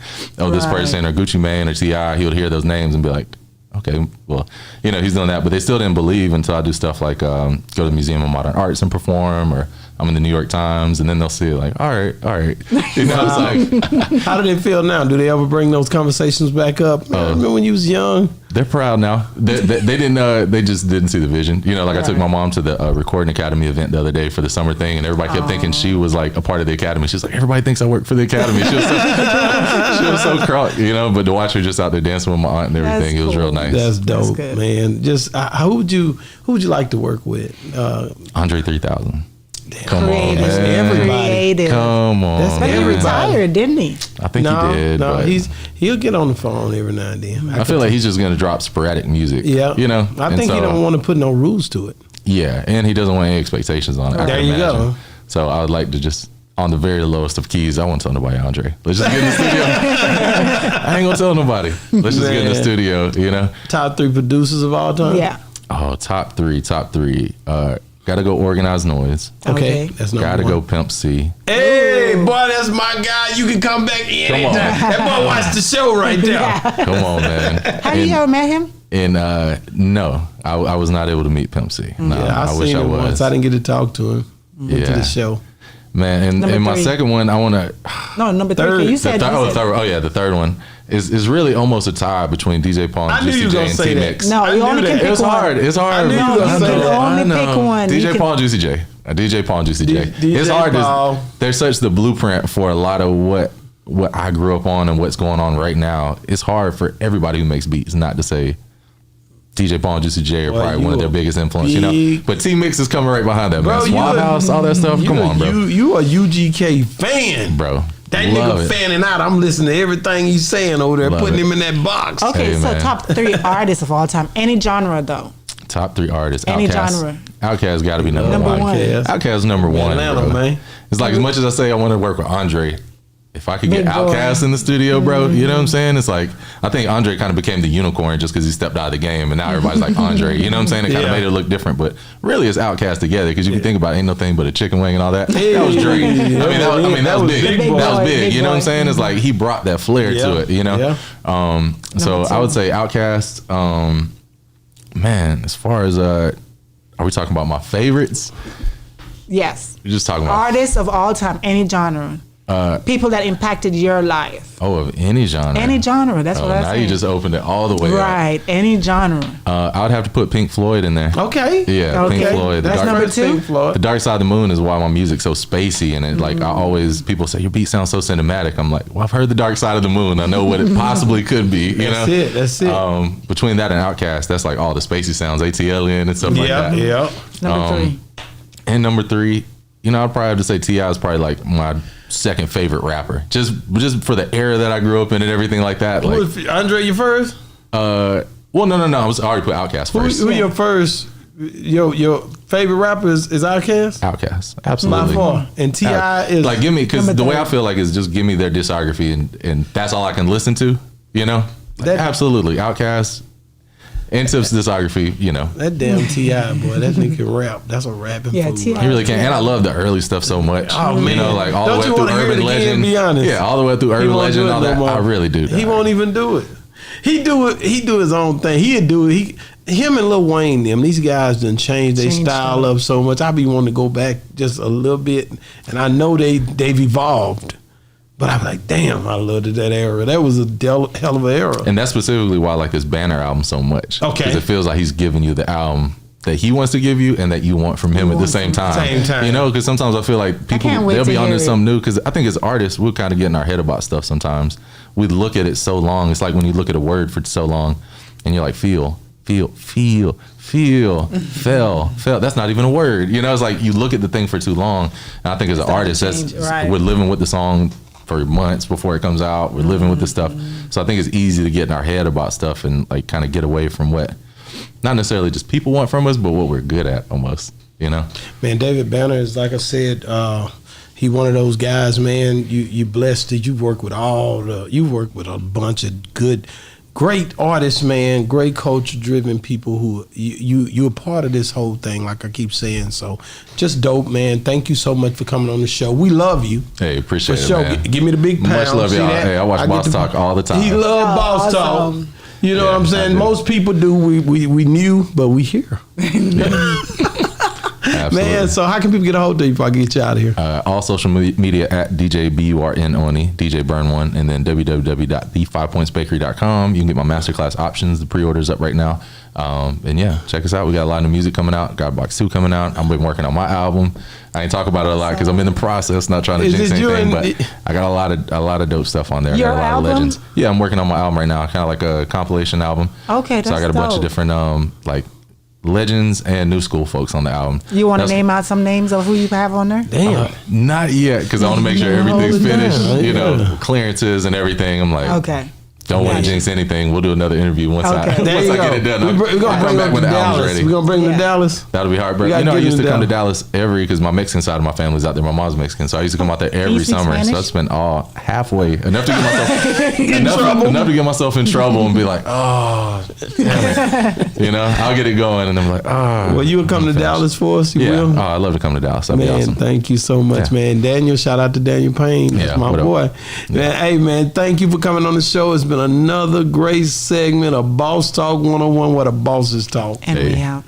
this Right. person or Gucci Mane or T.I. He would hear those names and be like, okay, well, you know, he's doing that, but they still didn't believe until I do stuff like go to the Museum of Modern Arts and perform, or I'm in the New York Times, and then they'll see it like, all right. You know, it's like, how do they feel now? Do they ever bring those conversations back up? Man, remember when you was young? they're proud now. They didn't. They just didn't see the vision. You know, like I took my mom to the Recording Academy event the other day for the summer thing, and everybody kept thinking she was like a part of the academy. She was like, everybody thinks I work for the academy. She was so crunk, you know. But to watch her just out there dancing with my aunt and everything, it was real nice. That's dope, man. Just who would you like to work with? Andre 3000. Damn. Come on, man. Everybody. Come on. But he retired, didn't he? I think he did. No, but he'll get on the phone every now and then. I feel like he's just going to drop sporadic music. Yeah. You know? I think he don't want to put no rules to it. Yeah. And he doesn't want any expectations on it. There you go. So I would like to just, on the very lowest of keys, I won't tell nobody, Andre. Let's just get in the studio. I ain't going to tell nobody. Let's just get in the studio, you know? Top 3 producers of all time? Yeah. Oh, top three. Gotta go Organized Noise. Okay. That's number Gotta 1. go Pimp C. Hey, boy, that's my guy. You can come back anytime. That boy watched the show right there. Come on, man. Have you ever met him? And no, I was not able to meet Pimp C. No, Yeah, I wish seen I him was. once. I didn't get to talk to him. Went to the show. Man, and my 3. second one, I want to. No, number 3. Third. You said The third one is really almost a tie between DJ Paul and Juicy J and T Mix. No, you only can pick one. It's hard. It's hard. I knew you No, you can only pick one. DJ Paul and Juicy J. DJ Paul and Juicy J. It's hard. They're such the blueprint for a lot of what I grew up on and what's going on right now. It's hard for everybody who makes beats not to say DJ Paul and Juicy J are probably one of their biggest influence, you know. But T Mix is coming right behind that, man. Swab House, all that stuff. Come on, bro. You a UGK fan, bro. That nigga fanning out. I'm listening to everything he's saying over there, putting him in that box. Okay, so top 3 artists of all time. Any genre, though. Top 3 artists. Any Outkast. genre. Outkast got to be number 1. Outkast number 1. Atlanta, bro. man. It's like as much as I say I want to work with Andre, if I could get Big boy. Outkast in the studio, bro, you know what I'm saying? It's like, I think Andre kind of became the unicorn just because he stepped out of the game, and now everybody's like Andre. You know what I'm saying? It kind of made it look different, but really it's Outkast together, because you can think about it, ain't no thing but a chicken wing and all that. That was Drake. That was big. That was big. You know what I'm saying? It's like he brought that flair to it, you know? So I would say Outkast. Man, as far as, are we talking about my favorites? Yes. We're just talking about artists of all time, any genre. People that impacted your life. Oh, of any genre. Any genre. That's what I Now say. you just opened it all the way up. Right. Any genre. I would have to put Pink Floyd in there. Okay. Yeah, Okay. Pink Floyd. That's number 2. The Dark Side of the Moon is why my music's so spacey, and it like I always, people say your beat sounds so cinematic. I'm like, well, I've heard the Dark Side of the Moon. I know what it possibly could be. You know, That's it. Between that and Outkast, that's like all the spacey sounds, ATLien and stuff like that. Yeah. Number 3. And number 3, you know, I'd probably have to say T.I. is probably like my second favorite rapper, just for the era that I grew up in and everything like that. Like, Andre, you first? Well, no. I already put Outkast first. Who your first? Your favorite rapper is Outkast? Outkast, absolutely. By far. And T.I. is like, give me, because the way I feel like is just give me their discography and that's all I can listen to. You know, absolutely Outkast. And Tip's discography, you know. That damn T.I., boy, that nigga can rap. That's a rapping fool. T.I. He really can. And I love the early stuff so much. Oh, man. You know, like all Don't the you way wanna through hear Urban it again, Legend. be honest? Yeah, all the way through Urban won't Legend do and it all no that. more. I really do. He won't even do it. He do his own thing. He'd do it. Him and Lil Wayne, these guys done changed their style up so much. I be wanting to go back just a little bit, and I know they've evolved. But I'm like, damn, I loved that era. That was a hell of an era. And that's specifically why I like this Banner album so much. Okay. Because it feels like he's giving you the album that he wants to give you and that you want from him at the same time. You know, because sometimes I feel like people, they'll be onto something new. Because I think as artists, we'll kind of get in our head about stuff sometimes. We look at it so long. It's like when you look at a word for so long and you're like, feel, fell. That's not even a word. You know, it's like you look at the thing for too long. And I think as an artist, we're living with the song for months before it comes out. We're living with the stuff. So I think it's easy to get in our head about stuff and like kind of get away from what not necessarily just people want from us, but what we're good at almost, you know? Man, David Banner is, like I said, he one of those guys, man, you blessed that you work with a bunch of great artists, man, great culture-driven people who you're a part of this whole thing, like I keep saying. So just dope, man. Thank you so much for coming on the show. We love you. Hey, appreciate for it, sure. man. Give me the big pound. Much love, y'all. Hey, I watch Boss Talk all the time. He love Boss Talk. You know what I'm saying? Most people do. We knew, but we here. Man, so how can people get a hold of you before I get you out of here? All social media at DJ BURN Oni, DJ Burn One, and then www.the5pointsbakery.com. You can get my masterclass options. The pre-order's up right now. And yeah, check us out. We got a lot of new music coming out. Got Box 2 coming out. I've been working on my album. I ain't talk about it a lot because I'm in the process, not trying to jinx anything, but I got a lot of dope stuff on there. Your I got a lot album? of legends. Yeah, I'm working on my album right now, kind of like a compilation album. Okay, that's so I got a bunch of dope. different like legends and new school folks on the album. You want to name out some names of who you have on there? Damn. Not yet, because I want to make sure everything's finished. You know, clearances and everything. I'm like, Okay. don't want to jinx anything. We'll do another interview once I Okay. There you get it go. done. We're going to bring back them when to the album's Dallas. ready. We're going to bring them to Yeah. Dallas. That'll be hard, bro. You gotta You know, I get used to them come to down. Dallas because my Mexican side of my family's out there. My mom's Mexican, so I used to come out there every you speak summer. So I Spanish? spent all halfway enough to get myself enough to get myself in trouble and be like, oh, damn it. You know, I'll get it going, and I'm like, oh. Well, you will come to Dallas for us? You Yeah. will? Oh, I'd love to come to Dallas. That'd be Man, awesome. thank you so much, Yeah. man. Daniel, shout out to Daniel Payne. That's Yeah, my what up? boy. Man, hey, man, thank you for coming on the show. It's been another great segment of Boss Talk 101, where the bosses talk. And we Hey. out.